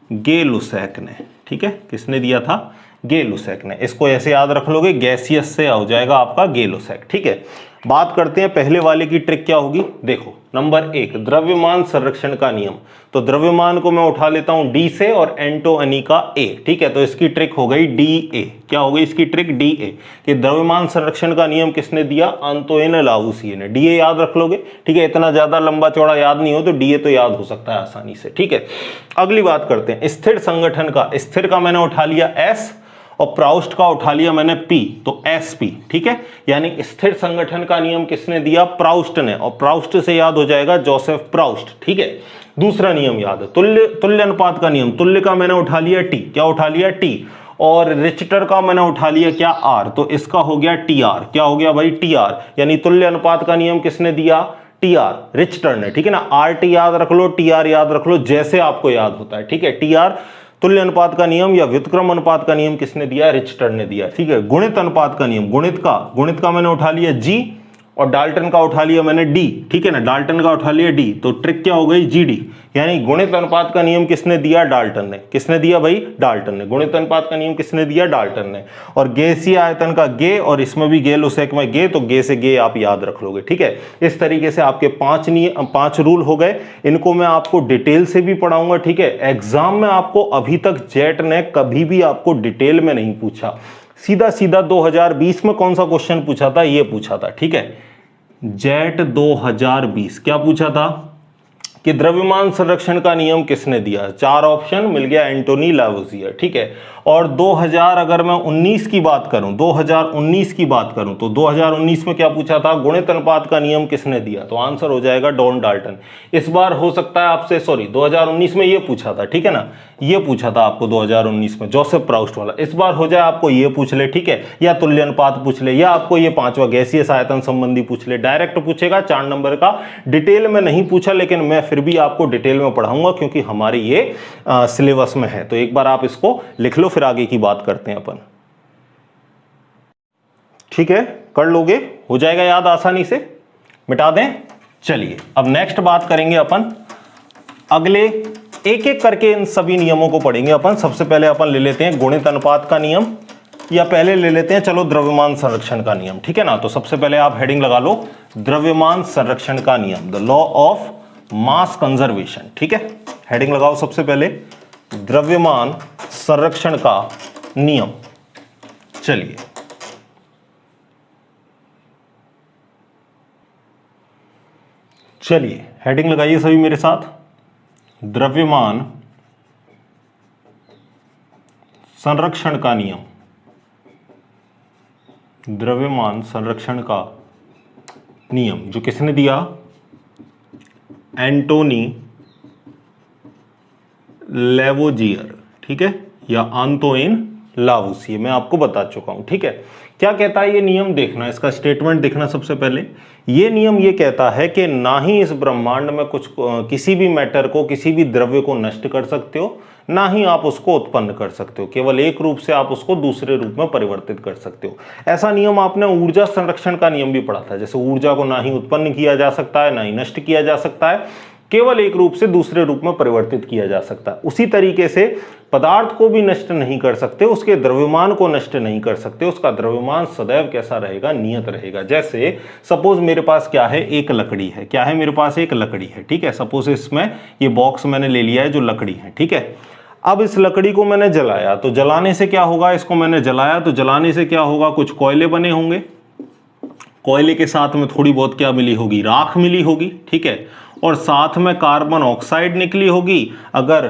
[SPEAKER 1] गे-लुसैक ने, ठीक है। किसने दिया था? गे-लुसैक ने। इसको ऐसे याद रख लोगे, गैसियस से हो जाएगा आपका गे-लुसैक, ठीक है। बात करते हैं पहले वाले की, ट्रिक क्या होगी? देखो, नंबर 1 द्रव्यमान संरक्षण का नियम। तो द्रव्यमान को मैं उठा लेता हूं डी से और एंटोनी का ए, ठीक है। तो इसकी ट्रिक हो गई डी ए। क्या हो गई इसकी ट्रिक? डी ए, कि द्रव्यमान संरक्षण का नियम किसने दिया? आंतोइन लावुसिए ने। डी ए याद रख लोगे, ठीक है। इतना ज्यादा लंबा चौड़ा याद नहीं हो तो डी ए तो याद हो सकता है आसानी से, ठीक है। अगली बात करते हैं स्थिर संगठन का। स्थिर का मैंने उठा लिया एस और प्राउस्ट का उठा लिया मैंने पी, तो एस पी, ठीक है। यानी स्थिर संगठन का नियम किसने दिया? प्राउस्ट ने, और प्राउस्ट से याद हो जाएगा जोसेफ प्राउस्ट, ठीक है। दूसरा नियम याद है, तुल्य अनुपात का नियम। तुल्य का मैंने उठा लिया टी, क्या उठा लिया? टी। और रिचटर का मैंने उठा लिया क्या? आर, तो इसका हो गया टी आर। क्या हो गया भाई? T R. यानी तुल्य अनुपात का नियम किसने दिया? टी आर, रिचटर ने, ठीक है ना। आर टी याद रख लो, टी आर याद रख लो, जैसे आपको याद होता है, ठीक है। टी आर तुल्य अनुपात का नियम या व्युत्क्रम अनुपात का नियम किसने दिया? रिचटर ने दिया, ठीक है। गुणित अनुपात का नियम, गुणित का मैंने उठा लिया जी और डाल्टन का उठा लिया मैंने डी, ठीक है ना। डाल्टन का उठा लिया डी, तो ट्रिक क्या हो गई? G D. यानी गुणित अनुपात का नियम किसने दिया? डाल्टन ने। किसने दिया भाई? डाल्टन ने। गुणित अनुपात का नियम किसने दिया? डाल्टन ने। और गैसीय आयतन का गे, और इसमें भी गे-लुसैक में गे, तो गे से गे आप याद रख लोगे, ठीक है। इस तरीके से आपके 5 रूल हो गए। इनको मैं आपको डिटेल से भी पढ़ाऊंगा, ठीक है। एग्जाम में आपको अभी तक जेट ने कभी भी आपको डिटेल में नहीं पूछा, सीधा सीधा 2020 में कौन सा क्वेश्चन पूछा था? ये पूछा था, ठीक है। जेट 2020 क्या पूछा था कि द्रव्यमान संरक्षण का नियम किसने दिया? 4 ऑप्शन मिल गया, एंटोनी लावुसिए, ठीक है। और 2000 अगर मैं 19 की बात करूं, 2019 की बात करूं, तो 2019 में क्या पूछा था? गुणित अनुपात का नियम किसने दिया? तो आंसर हो जाएगा डॉन डाल्टन। इस बार हो सकता है आपसे, सॉरी 2019 में ये पूछा था, ठीक है ना, ये पूछा था आपको 2019 में जोसेफ प्राउस्ट वाला। इस बार हो जाए आपको ये पूछ ले, ठीक है, या तुल्य अनुपात पूछ ले, या आपको ये 5वां गैसीय आयतन संबंधी पूछ ले। डायरेक्ट पूछेगा 4 नंबर का, डिटेल में नहीं पूछा, लेकिन मैं फिर भी आपको डिटेल में पढ़ाऊंगा क्योंकि हमारे ये सिलेबस में है। तो एक बार आप इसको लिख लो, फिर आगे की बात करते हैं अपन, ठीक है। कर लोगे, हो जाएगा याद आसानी से, मिटा दें। चलिए अब नेक्स्ट बात करेंगे अपन, अगले एक एक करके इन सभी नियमों को पढ़ेंगे अपन। सबसे पहले अपन ले लेते हैं गुणित अनुपात का नियम, या पहले ले लेते हैं चलो द्रव्यमान संरक्षण का नियम, ठीक है ना। तो सबसे पहले आप हेडिंग लगा लो, द्रव्यमान संरक्षण का नियम, the law of mass conservation, ठीक है। हेडिंग लगाओ सबसे पहले, द्रव्यमान संरक्षण का नियम। चलिए चलिए हेडिंग लगाइए सभी मेरे साथ, द्रव्यमान संरक्षण का नियम, द्रव्यमान संरक्षण का नियम, जो किसने दिया? एंटोनी लैवोजियर, ठीक है, या आंतोइन लावुसिए, मैं आपको बता चुका हूं, ठीक है। क्या कहता है ये नियम? देखना, इसका स्टेटमेंट देखना सबसे पहले। ये नियम ये कहता है कि ना ही इस ब्रह्मांड में किसी भी मैटर को, किसी भी द्रव्य को नष्ट कर सकते हो, ना ही आप उसको उत्पन्न कर सकते हो। केवल एक रूप से आप उसको दूसरे रूप में परिवर्तित कर सकते हो। ऐसा नियम आपने ऊर्जा संरक्षण का नियम भी पढ़ा था। जैसे ऊर्जा को ना ही उत्पन्न किया जा सकता है, ना ही नष्ट किया जा सकता है, केवल एक रूप से दूसरे रूप में परिवर्तित किया जा सकता है। उसी तरीके से पदार्थ को भी नष्ट नहीं कर सकते, उसके द्रव्यमान को नष्ट नहीं कर सकते। उसका द्रव्यमान सदैव कैसा रहेगा? नियत रहेगा। जैसे सपोज मेरे पास क्या है? एक लकड़ी है। क्या है मेरे पास? एक लकड़ी है, ठीक है। सपोज इसमें ये बॉक्स मैंने ले लिया है जो लकड़ी है, ठीक है। अब इस लकड़ी को मैंने जलाया, तो जलाने से क्या होगा? इसको मैंने जलाया तो जलाने से क्या होगा? कुछ कोयले बने होंगे, कोयले के साथ में थोड़ी बहुत क्या मिली होगी? राख मिली होगी, ठीक है। और साथ में कार्बन ऑक्साइड निकली होगी। अगर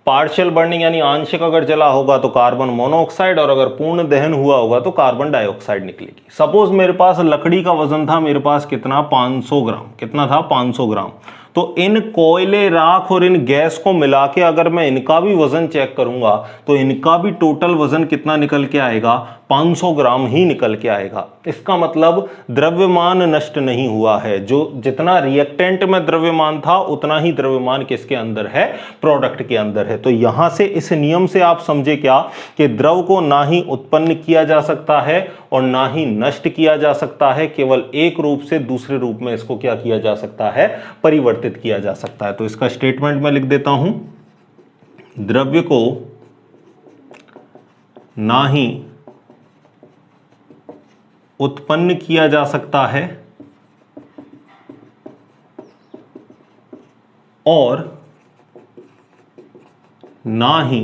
[SPEAKER 1] पार्शियल बर्निंग यानी आंशिक अगर जला होगा तो कार्बन मोनोऑक्साइड, और अगर पूर्ण दहन हुआ होगा तो कार्बन डाइऑक्साइड निकलेगी। सपोज मेरे पास लकड़ी का वजन था, मेरे पास कितना? 500 ग्राम। कितना था? 500 ग्राम। तो इन कोयले, राख और इन गैस को मिला के अगर मैं इनका भी वजन चेक करूंगा तो इनका भी टोटल वजन कितना निकल के आएगा? 500 ग्राम ही निकल के आएगा। इसका मतलब द्रव्यमान नष्ट नहीं हुआ है। जो जितना रिएक्टेंट में द्रव्यमान था उतना ही द्रव्यमान किसके अंदर है? प्रोडक्ट के अंदर है। तो यहां से इस नियम से आप समझे क्या कि द्रव को ना ही उत्पन्न किया जा सकता है और ना ही नष्ट किया जा सकता है, केवल एक रूप से दूसरे रूप में इसको क्या किया जा सकता है? परिवर्तित किया जा सकता है। तो इसका स्टेटमेंट मैं लिख देता हूं, द्रव्य को ना ही उत्पन्न किया जा सकता है और ना ही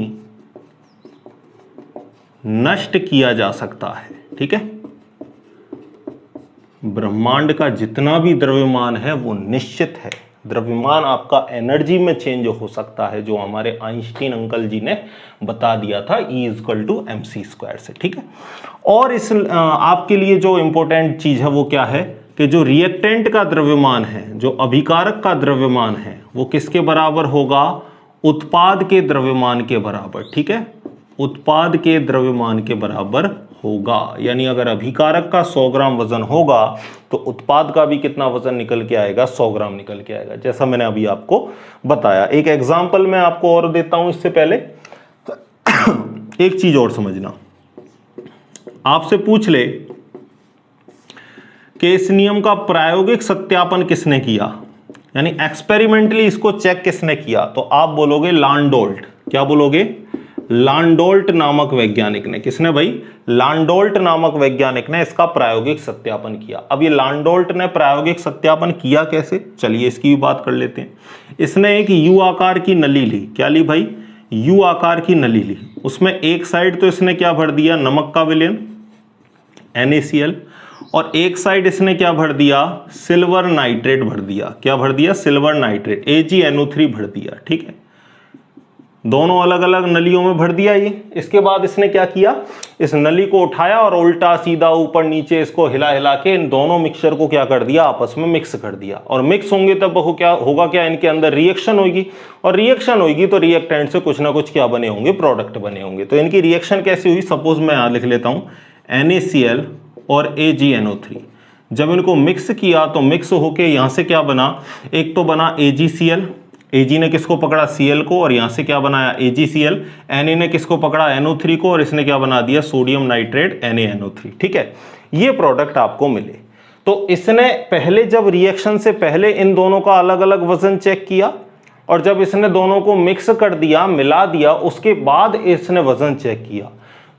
[SPEAKER 1] नष्ट किया जा सकता है, ठीक है। ब्रह्मांड का जितना भी द्रव्यमान है वो निश्चित है। द्रव्यमान आपका एनर्जी में चेंज हो सकता है, जो हमारे आइंस्टीन अंकल जी ने बता दिया था, E=mc² से, ठीक है। और इस आपके लिए जो इंपॉर्टेंट चीज है वो क्या है कि जो रिएक्टेंट का द्रव्यमान है, जो अभिकारक का द्रव्यमान है, वो किसके बराबर होगा? उत्पाद के द्रव्यमान के बराबर, ठीक है। उत्पाद के द्रव्यमान के बराबर होगा। यानी अगर अभिकारक का 100 ग्राम वजन होगा तो उत्पाद का भी कितना वजन निकल के आएगा? 100 ग्राम निकल के आएगा, जैसा मैंने अभी आपको बताया। एक एग्जांपल मैं आपको और देता हूं इससे पहले। एक चीज और समझना, आपसे पूछ ले कि इस नियम का प्रायोगिक सत्यापन किसने किया, यानी एक्सपेरिमेंटली इसको चेक किसने किया, तो आप बोलोगे लांडोल्ट। क्या बोलोगे? लांडोल्ट नामक वैज्ञानिक ने। किसने भाई? लांडोल्ट नामक वैज्ञानिक ने इसका प्रायोगिक सत्यापन किया। अब ये लांडोल्ट ने प्रायोगिक सत्यापन किया कैसे? चलिए इसकी भी बात कर लेते हैं। इसने एक यू आकार की नली ली। क्या ली भाई? यू आकार की नली ली। उसमें एक साइड तो इसने क्या भर दिया? नमक का विलयन NaCl, और एक साइड इसने क्या भर दिया? सिल्वर नाइट्रेट भर दिया। क्या भर दिया? सिल्वर नाइट्रेट, AgNO3 भर दिया, ठीक है। दोनों अलग अलग नलियों में भर दिया ये। इसके बाद इसने क्या किया? इस नली को उठाया और उल्टा सीधा ऊपर नीचे इसको हिला हिला के इन दोनों मिक्सचर को क्या कर दिया? आपस में मिक्स कर दिया। और मिक्स होंगे तब क्या होगा? क्या इनके अंदर रिएक्शन होगी, और रिएक्शन होगी तो रिएक्टेंट से कुछ ना कुछ क्या बने होंगे? प्रोडक्ट बने होंगे। तो इनकी रिएक्शन कैसी हुई? सपोज मैं यहां लिख लेता हूं NaCl और AgNO3। जब इनको मिक्स किया तो मिक्स होके यहां से क्या बना? एक तो बना AgCl, Ag ने किसको पकड़ा? Cl को, और यहां से क्या बनाया? AgCl। Na ने किसको पकड़ा? NO3 को, और इसने क्या बना दिया? सोडियम नाइट्रेट NaNO3, ठीक है। ये प्रोडक्ट आपको मिले। तो इसने पहले जब रिएक्शन से पहले इन दोनों का अलग अलग वजन चेक किया, और जब इसने दोनों को मिक्स कर दिया, मिला दिया, उसके बाद इसने वजन चेक किया।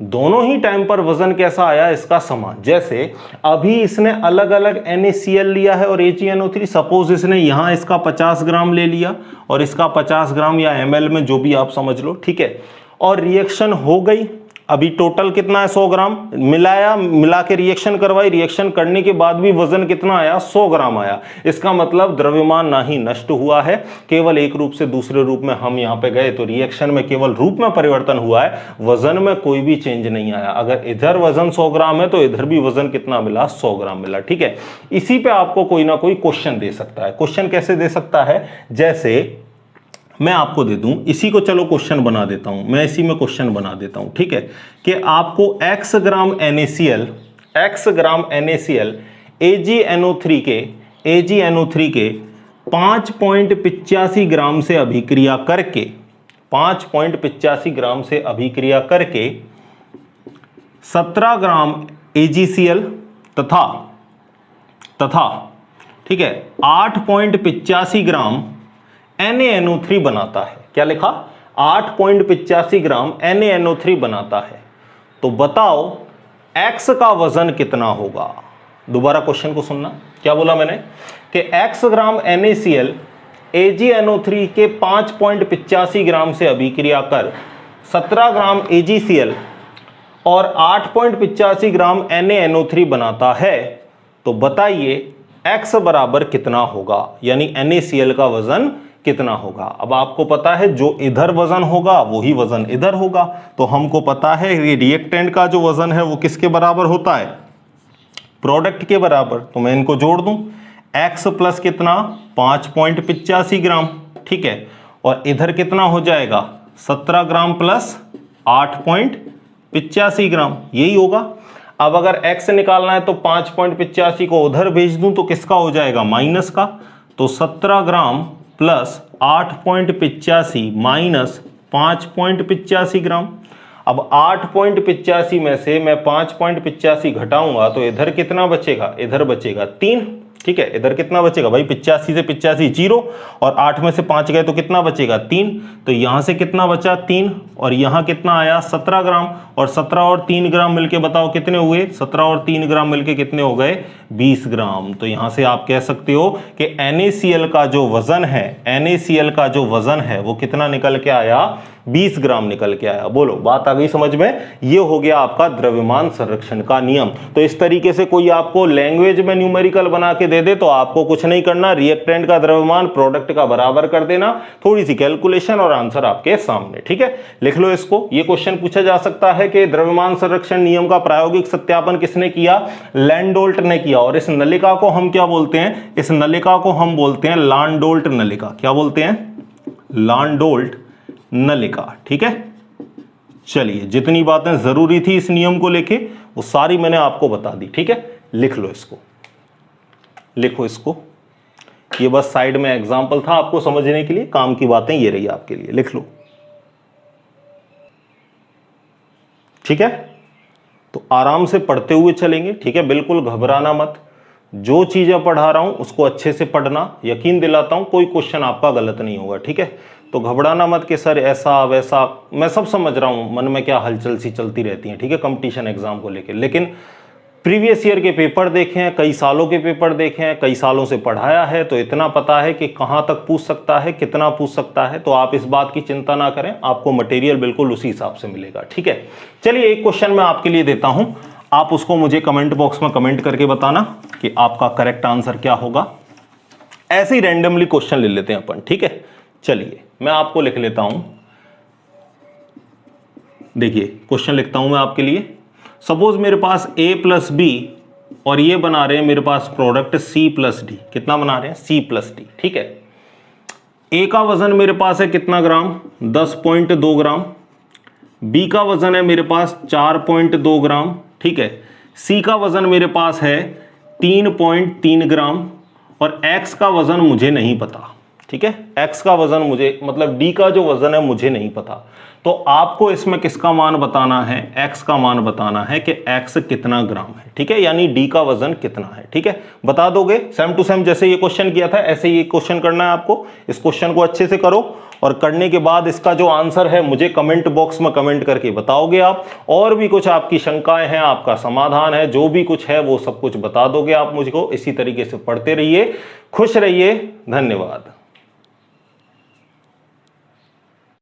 [SPEAKER 1] दोनों ही टाइम पर वजन कैसा आया? इसका समान। जैसे अभी इसने अलग अलग NaCl लिया है और AgNO3। सपोज इसने यहां इसका 50 ग्राम ले लिया और इसका 50 ग्राम, या ml में जो भी आप समझ लो, ठीक है। और रिएक्शन हो गई। अभी टोटल कितना है? 100 ग्राम। मिलाया, मिला के रिएक्शन करवाई, रिएक्शन करने के बाद भी वजन कितना आया? 100 ग्राम आया। इसका मतलब द्रव्यमान ना ही नष्ट हुआ है, केवल एक रूप से दूसरे रूप में हम यहां पे गए तो रिएक्शन में केवल रूप में परिवर्तन हुआ है, वजन में कोई भी चेंज नहीं आया। अगर इधर वजन 100 ग्राम है तो इधर भी वजन कितना मिला? 100 ग्राम मिला, ठीक है। इसी पे आपको कोई ना कोई क्वेश्चन दे सकता है। क्वेश्चन कैसे दे सकता है? जैसे मैं आपको दे दूं, इसी को चलो क्वेश्चन बना देता हूं, मैं इसी में क्वेश्चन बना देता हूं, ठीक है। कि आपको x ग्राम NaCl x ग्राम NaCl AgNO3 के 5.85 ग्राम से अभिक्रिया करके 5.85 ग्राम से अभिक्रिया करके 17 ग्राम AgCl तथा ठीक है 8.85 ग्राम NaNO3 बनाता है। क्या लिखा? 8.85 ग्राम NaNO3 बनाता है। तो बताओ X का वजन कितना होगा? दोबारा क्वेश्चन को सुनना। क्या बोला मैंने कि X ग्राम NaCl AgNO3 के 5.85 ग्राम से अभिक्रिया कर 17 ग्राम AgCl और 8.85 ग्राम NaNO3 बनाता है। तो बताइए X बराबर कितना होगा, यानी NaCl का वजन कितना होगा। अब आपको पता है जो इधर वजन होगा वही वजन इधर होगा, तो हमको पता है ये रिएक्टेंट का जो वजन है वो किसके बराबर होता है? प्रोडक्ट के बराबर। तो मैं इनको जोड़ दूं, X प्लस कितना 5.85 ग्राम, ठीक है, और इधर कितना हो जाएगा 17 ग्राम प्लस 8.85 ग्राम, यही होगा। अब अगर X निकालना है तो 5.85 को उधर भेज दूं तो किसका हो जाएगा? माइनस का। तो 17 ग्राम प्लस 8.85 माइनस 5.85 ग्राम। अब 8.85 में से मैं 5.85 घटाऊंगा तो इधर कितना बचेगा? इधर बचेगा 3, ठीक है। इधर कितना बचेगा भाई? 85 से 85 0 और 8 में से 5 गए तो कितना बचेगा? 3। तो यहां से कितना बचा? 3, और यहां कितना आया? 17 ग्राम, और 17 और 3 ग्राम मिलके बताओ कितने हुए? 17 और 3 ग्राम मिलके कितने हो गए? 20 ग्राम। तो यहां से आप कह सकते हो कि NaCl का जो वजन है, NaCl का जो वजन है वो कितना निकल के आया? 20 ग्राम निकल के आया। बोलो, बात आ गई समझ में? ये हो गया आपका द्रव्यमान संरक्षण का नियम। तो इस तरीके से कोई आपको लैंग्वेज में न्यूमेरिकल बना के दे दे तो आपको कुछ नहीं करना, रिएक्टेंट का द्रव्यमान प्रोडक्ट का बराबर कर देना, थोड़ी सी कैलकुलेशन और आंसर आपके सामने, ठीक है। लिख लो इसको। ये क्वेश्चन पूछा जा सकता है कि द्रव्यमान संरक्षण नियम का प्रायोगिक सत्यापन किसने किया? लैंडोल्ट ने किया। और इस नलिका को हम क्या बोलते हैं? इस नलिका को हम बोलते हैं लांडोल्ट नलिका। क्या बोलते हैं? लांडोल्ट नलिका, ठीक है। चलिए, जितनी बातें जरूरी थी इस नियम को लेके वो सारी मैंने आपको बता दी, ठीक है। लिख लो इसको, लिखो इसको। ये बस साइड में एग्जांपल था आपको समझने के लिए, काम की बातें ये रही आपके लिए, लिख लो, ठीक है। तो आराम से पढ़ते हुए चलेंगे, ठीक है, बिल्कुल घबराना मत। जो चीजें पढ़ा रहा हूं उसको अच्छे से पढ़ना, यकीन दिलाता हूं कोई क्वेश्चन आपका गलत नहीं होगा, ठीक है। तो घबराना मत कि सर ऐसा वैसा, मैं सब समझ रहा हूं, मन में क्या हलचल सी चलती रहती है, ठीक है, कंपटीशन एग्जाम को लेकर। लेकिन प्रीवियस ईयर के पेपर देखे हैं, कई सालों के पेपर देखे हैं, कई सालों से पढ़ाया है, तो इतना पता है कि कहां तक पूछ सकता है, कितना पूछ सकता है। तो आप इस बात की चिंता ना करें, आपको मटेरियल बिल्कुल उसी हिसाब से मिलेगा, ठीक है। चलिए, एक क्वेश्चन मैं आपके लिए देता हूं, आप उसको मुझे कमेंट बॉक्स में कमेंट करके बताना कि आपका करेक्ट आंसर क्या होगा। ऐसे ही रैंडमली क्वेश्चन ले लेते हैं अपन, ठीक है। चलिए, मैं आपको लिख लेता हूं, देखिए क्वेश्चन लिखता हूं मैं आपके लिए। सपोज मेरे पास A प्लस बी और ये बना रहे हैं मेरे पास प्रोडक्ट C प्लस डी। कितना बना रहे हैं? C प्लस डी, ठीक है। A का वजन मेरे पास है कितना ग्राम? 10.2 ग्राम। B का वजन है मेरे पास 4.2 ग्राम, ठीक है। C का वजन मेरे पास है 3.3 ग्राम और X का वजन मुझे नहीं पता, ठीक है। X का वजन मुझे, मतलब D का जो वजन है मुझे नहीं पता। तो आपको इसमें किसका मान बताना है? X का मान बताना है कि X कितना ग्राम है, ठीक है, यानी D का वजन कितना है, ठीक है। बता दोगे सेम टू सेम, जैसे ये क्वेश्चन किया था ऐसे ही क्वेश्चन करना है आपको। इस क्वेश्चन को अच्छे से करो और करने के बाद इसका जो आंसर है मुझे कमेंट बॉक्स में कमेंट करके बताओगे आप। और भी कुछ आपकी शंकाएं हैं, आपका समाधान है, जो भी कुछ है वो सब कुछ बता दोगे आप मुझको। इसी तरीके से पढ़ते रहिए, खुश रहिए, धन्यवाद।